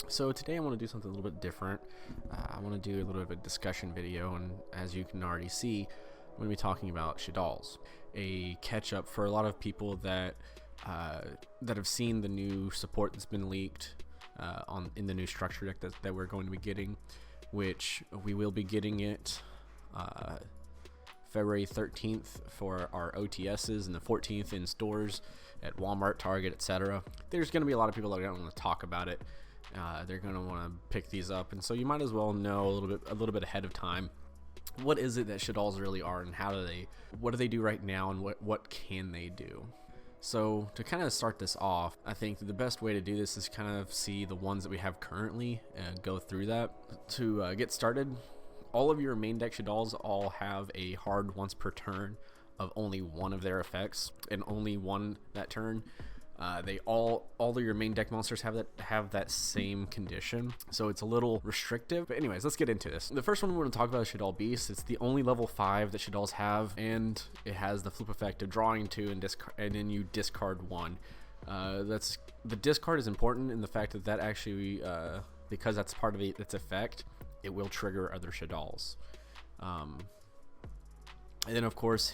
So today I want to do something a little bit different. I want to do a little bit of a discussion video, and as you can already see, I'm going to be talking about Shaddolls, a catch-up for a lot of people that have seen the new support that's been leaked in the new structure deck that we're going to be getting, which we will be getting it February 13th for our OTSs and the 14th in stores at Walmart, Target, etc. There's going to be a lot of people that are going to want to talk about it. They're going to want to pick these up, and so you might as well know a little bit ahead of time. What is it that Shaddolls really are, and what do they do right now, and what can they do? So to kind of start this off, I think the best way to do this is kind of see the ones that we have currently and go through that. To get started, all of your main deck Shaddolls all have a hard once per turn of only one of their effects, and only one that turn. All of your main deck monsters have that same condition, so it's a little restrictive. But anyways, let's get into this. The first one we're going to talk about is Shaddoll Beast. It's the only level 5 that Shaddolls have, and it has the flip effect of drawing 2 and then you discard 1. The discard is important in the fact that actually, because that's part of its effect, it will trigger other Shaddolls. And then of course,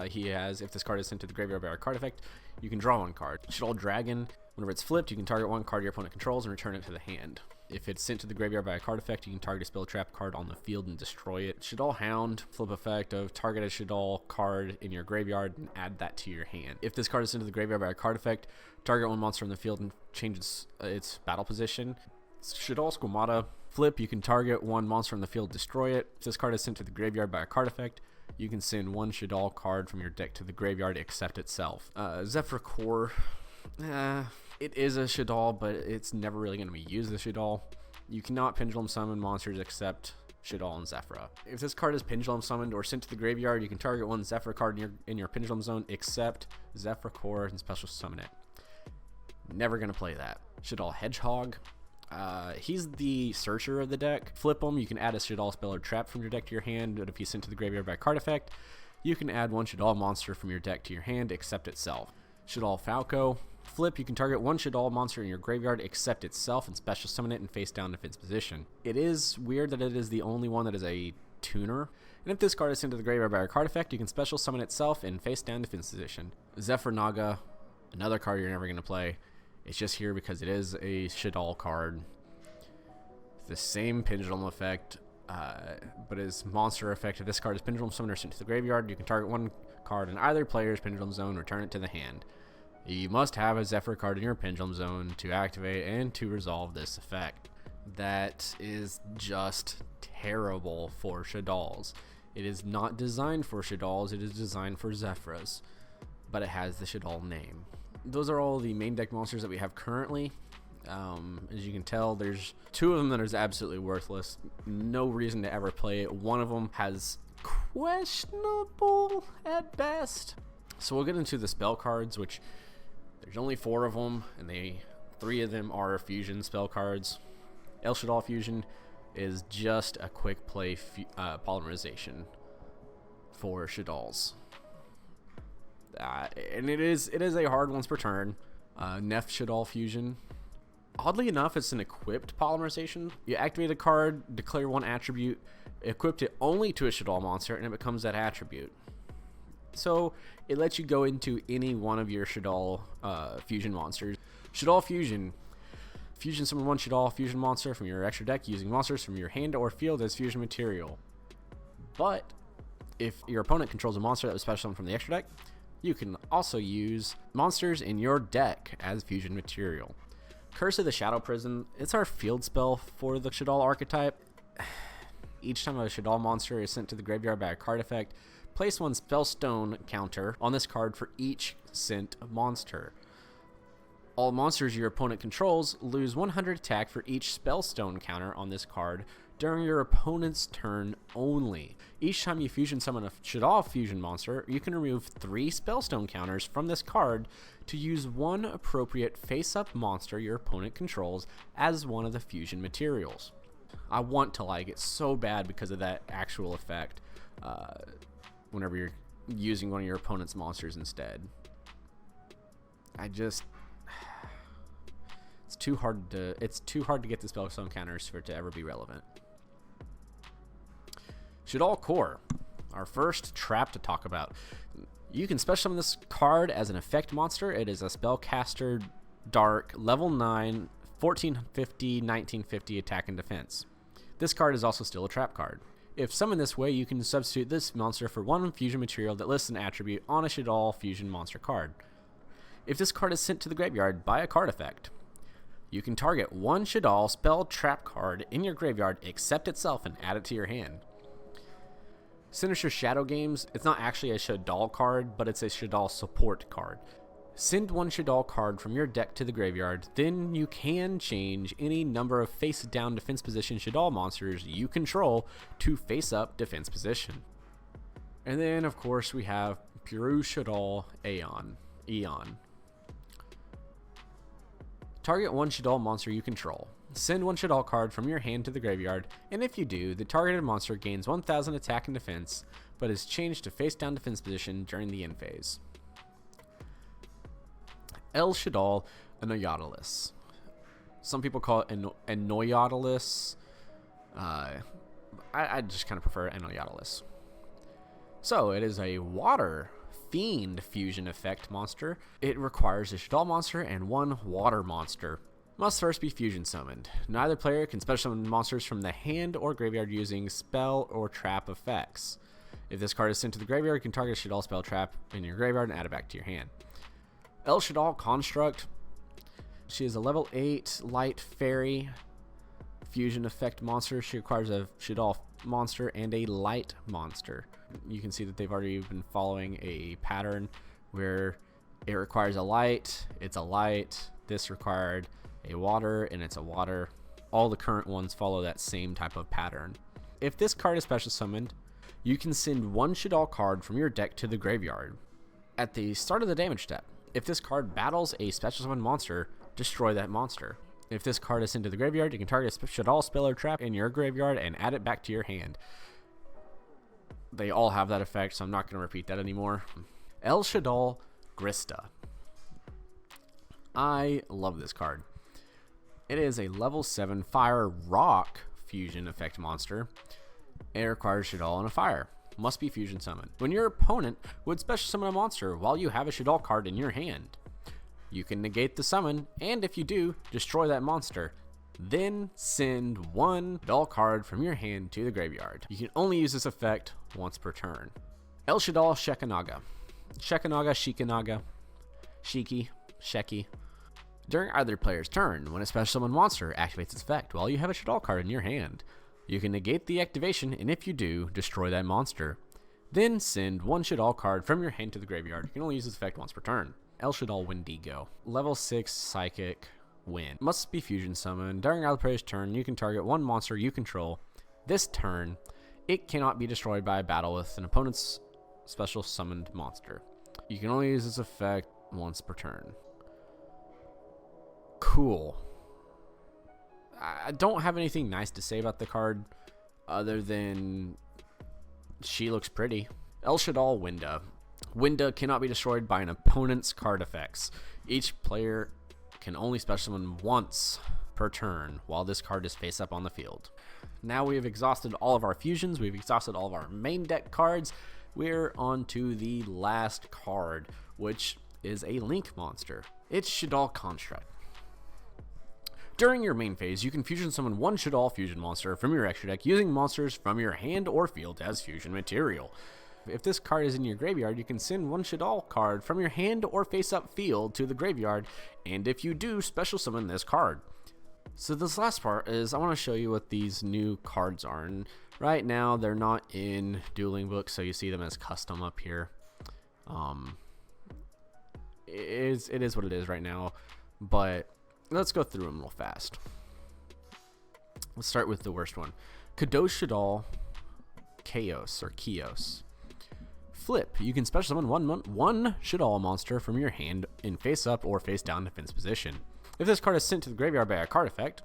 he has, if this card is sent to the graveyard by our card effect, you can draw 1 card. Shaddoll Dragon, whenever it's flipped, you can target 1 card your opponent controls and return it to the hand. If it's sent to the graveyard by a card effect, you can target a spell trap card on the field and destroy it. Shaddoll Hound, flip effect of target a Shaddoll card in your graveyard and add that to your hand. If this card is sent to the graveyard by a card effect, target 1 monster in the field and change its battle position. Shaddoll Squamata, flip, you can target 1 monster in the field, destroy it. If this card is sent to the graveyard by a card effect, you can send 1 Shaddoll card from your deck to the graveyard except itself. Zephyr Core, it is a Shaddoll, but it's never really going to be used as a Shaddoll. You cannot pendulum summon monsters except Shaddoll and Zephyr. If this card is pendulum summoned or sent to the graveyard, you can target 1 Zephyr card in your pendulum zone except Zephyr Core and special summon it. Never going to play that. Shaddoll Hedgehog. He's the searcher of the deck. Flip him, you can add a Shaddoll spell or trap from your deck to your hand, but if he's sent to the graveyard by a card effect, you can add 1 Shaddoll monster from your deck to your hand except itself. Shaddoll Falco, flip, you can target 1 Shaddoll monster in your graveyard except itself and special summon it in face down defense position. It is weird that it is the only one that is a tuner, and if this card is sent to the graveyard by a card effect, you can special summon itself in face down defense position. Zephyr Naga, another card you're never going to play. It's just here because it is a Shaddoll card. It's the same pendulum effect, but as monster effect, if this card is pendulum summoned or sent to the graveyard, you can target 1 card in either player's pendulum zone, return it to the hand. You must have a Zephyr card in your pendulum zone to activate and to resolve this effect. That is just terrible for Shaddolls. It is not designed for Shaddolls, it is designed for Zephyrs, but it has the Shaddoll name. Those are all the main deck monsters that we have currently. As you can tell, there's 2 of them that is absolutely worthless. No reason to ever play it. 1 of them has questionable at best. So we'll get into the spell cards, which there's only 4 of them, and 3 of them are fusion spell cards. El Shaddoll Fusion is just a quick play polymerization for Shaddolls. And it is a hard once per turn. Nef Shaddoll Fusion. Oddly enough, it's an equipped polymerization. You activate a card, declare 1 attribute, equip it only to a Shaddoll monster, and it becomes that attribute. So it lets you go into any one of your Shaddoll fusion monsters. Shaddoll Fusion. Fusion summon 1 Shaddoll fusion monster from your extra deck using monsters from your hand or field as fusion material. But if your opponent controls a monster that was special from the extra deck, you can also use monsters in your deck as fusion material. Curse of the Shadow Prison. It's our field spell for the Shaddoll archetype. Each time a Shaddoll monster is sent to the graveyard by a card effect, place 1 Spellstone counter on this card for each sent monster. All monsters your opponent controls lose 100 attack for each Spellstone counter on this card during your opponent's turn only. Each time you fusion summon a Shaddoll fusion monster, you can remove 3 Spellstone counters from this card to use 1 appropriate face-up monster your opponent controls as one of the fusion materials. I want to like it so bad because of that actual effect whenever you're using one of your opponent's monsters instead. It's too hard to get the spell summon counters for it to ever be relevant. Shaddoll Core, our first trap to talk about. You can special summon this card as an effect monster. It is a spellcaster dark, level 9, 1450, 1950 attack and defense. This card is also still a trap card. If summoned this way, you can substitute this monster for one fusion material that lists an attribute on a Shaddoll fusion monster card. If this card is sent to the graveyard by a card effect, you can target one Shaddoll spell trap card in your graveyard, accept itself, and add it to your hand. Sinister Shadow Games, it's not actually a Shaddoll card, but it's a Shaddoll support card. Send one Shaddoll card from your deck to the graveyard, then you can change any number of face-down defense position Shaddoll monsters you control to face-up defense position. And then, of course, we have Pure Shaddoll Eon. Target one Shaddoll monster you control. Send one Shaddoll card from your hand to the graveyard, and if you do, the targeted monster gains 1000 attack and defense, but is changed to face-down defense position during the end phase. El Shaddoll Anoyodilus. Some people call it Anoyodilus. I just kind of prefer Anoyodilus. So, it is a water fiend fusion effect monster. It requires a Shaddoll monster and one water monster. Must first be fusion summoned. Neither player can special summon monsters from the hand or graveyard using spell or trap effects. If this card is sent to the graveyard, you can target a Shaddoll spell trap in your graveyard and add it back to your hand. El Shaddoll Construct. She is a level 8 light fairy fusion effect monster. She requires a Shaddoll monster and a light monster. You can see that they've already been following a pattern where it requires a light, it's a light, this required a water, and it's a water. All the current ones follow that same type of pattern. If this card is special summoned, you can send one Shaddoll card from your deck to the graveyard. At the start of the damage step, if this card battles a special summoned monster, destroy that monster. If this card is sent to the graveyard, you can target a Shaddoll spell or trap in your graveyard and add it back to your hand. They all have that effect, so I'm not going to repeat that anymore. El Shaddoll Grista. I love this card. It is a level 7 fire rock fusion effect monster. It requires Shaddoll and a fire. Must be fusion summoned. When your opponent would special summon a monster while you have a Shaddoll card in your hand, you can negate the summon, and if you do, destroy that monster. Then send one Shaddoll card from your hand to the graveyard. You can only use this effect once per turn. El Shaddoll Shekanaga. Shekanaga, Sheki. During either player's turn, when a special summon monster activates its effect while you have a Shaddoll card in your hand, you can negate the activation, and if you do, destroy that monster. Then send one Shaddoll card from your hand to the graveyard. You can only use this effect once per turn. El Shaddoll Wendigo. Level 6 Psychic Wind. Must be fusion summoned. During either player's turn, you can target one monster you control. This turn, it cannot be destroyed by a battle with an opponent's special summoned monster. You can only use this effect once per turn. Cool. I don't have anything nice to say about the card other than she looks pretty. El Shaddoll Winda. Winda cannot be destroyed by an opponent's card effects. Each player can only special summon once per turn while this card is face up on the field. Now we have exhausted all of our fusions. We've exhausted all of our main deck cards. We're on to the last card, which is a Link monster. It's Shaddoll Construct. During your main phase, you can fusion summon one Shaddoll fusion monster from your extra deck using monsters from your hand or field as fusion material. If this card is in your graveyard, you can send one Shaddoll card from your hand or face-up field to the graveyard, and if you do, special summon this card. So this last part is I want to show you what these new cards are, and right now they're not in Dueling Books, so you see them as custom up here. It is what it is right now, but let's go through them real fast. Let's start with the worst one. Kadosh Shaddoll Chaos. Flip. You can special summon one Shaddoll monster from your hand in face up or face down defense position. If this card is sent to the graveyard by a card effect,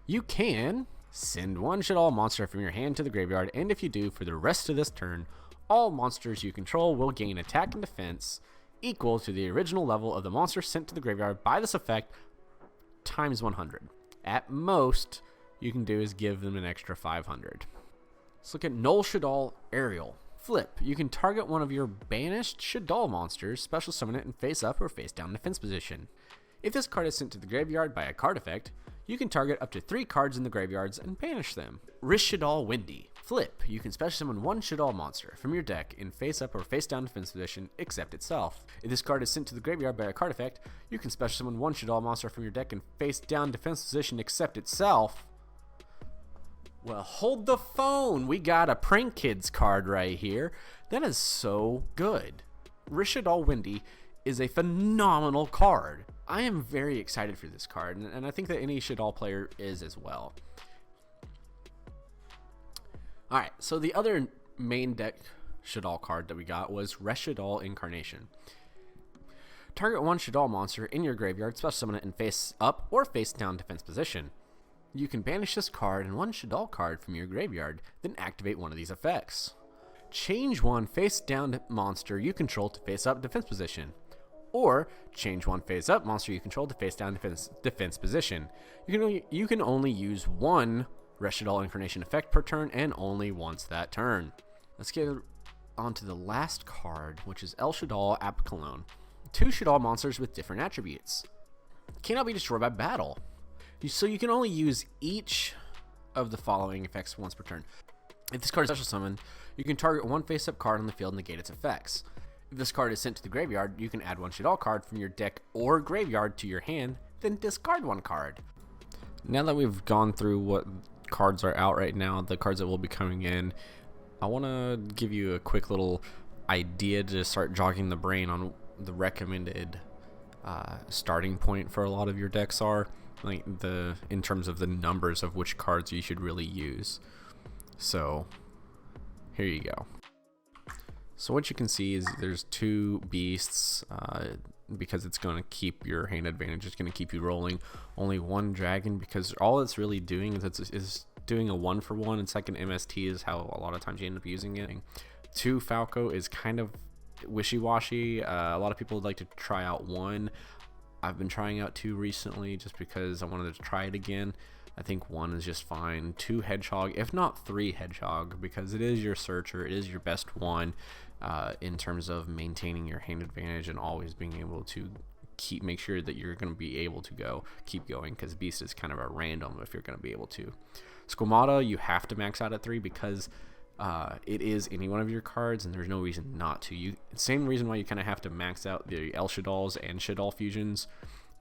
you can send one Shaddoll monster from your hand to the graveyard, and if you do, for the rest of this turn, all monsters you control will gain attack and defense equal to the original level of the monster sent to the graveyard by this effect times 100. At most, you can do is give them an extra 500. Let's look at Null Shaddoll Aerial. Flip. You can target one of your banished Shaddoll monsters, special summon it in face up or face down defense position. If this card is sent to the graveyard by a card effect, you can target up to 3 cards in the graveyards and banish them. Shaddoll Windy. Flip. You can special summon one Shaddoll monster from your deck in face up or face down defense position except itself. If this card is sent to the graveyard by a card effect, you can special summon one Shaddoll monster from your deck in face down defense position except itself. Well, hold the phone. We got a Prank Kids card right here. That is so good. Shaddoll Windy is a phenomenal card. I am very excited for this card, and I think that any Shaddoll player is as well. Alright, so the other main deck Shaddoll card that we got was Shaddoll Incarnation. Target one Shaddoll monster in your graveyard, special summon it in face up or face down defense position. You can banish this card and one Shaddoll card from your graveyard, then activate one of these effects. Change one face down monster you control to face up defense position. Or change one face up monster you control to face down defense position. You can only use one Shaddoll Incarnation effect per turn and only once that turn. Let's get on to the last card, which is Shaddoll Apocalone. 2 Shaddoll monsters with different attributes. Cannot be destroyed by battle. So you can only use each of the following effects once per turn. If this card is special summoned, you can target one face-up card on the field and negate its effects. If this card is sent to the graveyard, you can add one Shaddoll card from your deck or graveyard to your hand, then discard one card. Now that we've gone through what cards are out right now, the cards that will be coming in, I want to give you a quick little idea to start jogging the brain on the recommended starting point for a lot of your decks are. Like in terms of the numbers of which cards you should really use. So here you go. So what you can see is there's 2 beasts because it's going to keep your hand advantage. It's going to keep you rolling. Only 1 dragon because all it's really doing is doing a 1-for-1. It's like an MST is how a lot of times you end up using it. 2 Falco is kind of wishy-washy. A lot of people would like to try out 1. I've been trying out 2 recently just because I wanted to try it again. I think 1 is just fine. 2 Hedgehog, if not 3 Hedgehog, because it is your searcher. It is your best one in terms of maintaining your hand advantage and always being able to make sure that you're going to be able to keep going, because Beast is kind of a random if you're going to be able to. Squamata, you have to max out at 3 because it is any one of your cards, and there's no reason not to. Same reason why you kind of have to max out the Shadolls and Shaddoll fusions,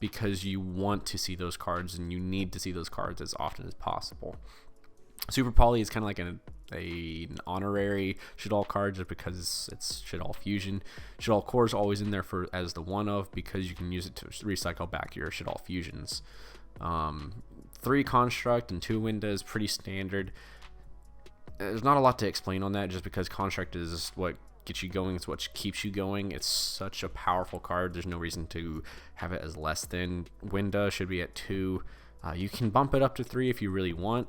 because you want to see those cards and you need to see those cards as often as possible. Super Poly is kind of like an honorary Shaddoll card just because it's Shaddoll fusion. Shaddoll Core is always in there as the one of, because you can use it to recycle back your Shaddoll fusions. 3 Construct and 2 Winda is pretty standard. There's not a lot to explain on that just because Construct is what gets you going. It's what keeps you going. It's such a powerful card. There's no reason to have it as less than. Winda should be at 2. You can bump it up to 3 if you really want.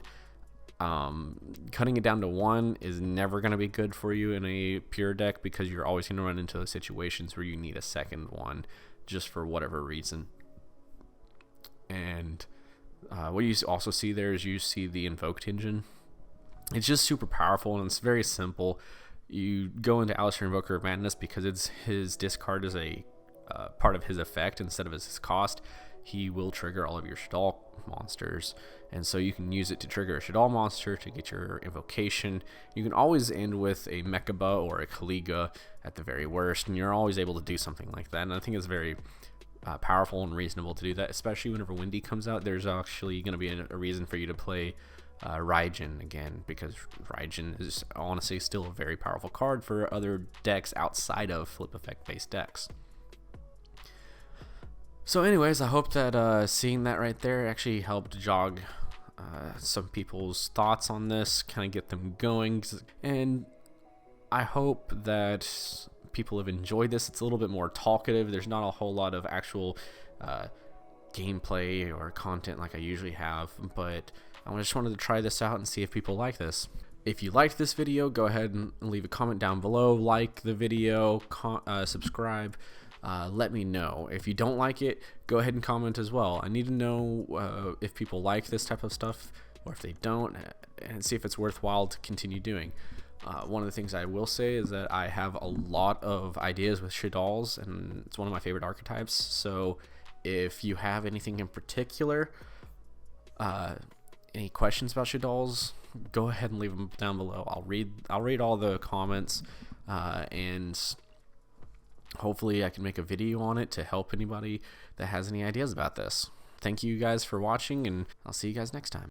Cutting it down to 1 is never going to be good for you in a pure deck because you're always going to run into those situations where you need a second one just for whatever reason. And what you also see there is you see the Invoked engine. It's just super powerful and it's very simple. You go into Alistair Invoker of Madness because his discard is a part of his effect instead of his cost. He will trigger all of your Shaddoll monsters, and so you can use it to trigger a Shaddoll monster to get your invocation. You can always end with a Mechaba or a Kaliga at the very worst, and you're always able to do something like that. And I think it's very powerful and reasonable to do that, especially whenever Windy comes out. There's actually going to be a reason for you to play Raijin again, because Raijin is honestly still a very powerful card for other decks outside of flip effect based decks. So anyways, I hope that seeing that right there actually helped jog some people's thoughts on this, kind of get them going, and I hope that people have enjoyed this. It's a little bit more talkative. There's not a whole lot of actual gameplay or content like I usually have, but I just wanted to try this out and see if people like this. If you liked this video, go ahead and leave a comment down below, like the video, subscribe. let me know. If you don't like it, go ahead and comment as well. I need to know if people like this type of stuff or if they don't, and see if it's worthwhile to continue doing. One of the things I will say is that I have a lot of ideas with Shaddolls, and it's one of my favorite archetypes. So if you have anything in particular, any questions about Shaddolls, go ahead and leave them down below. I'll read all the comments, and hopefully I can make a video on it to help anybody that has any ideas about this. Thank you guys for watching, and I'll see you guys next time.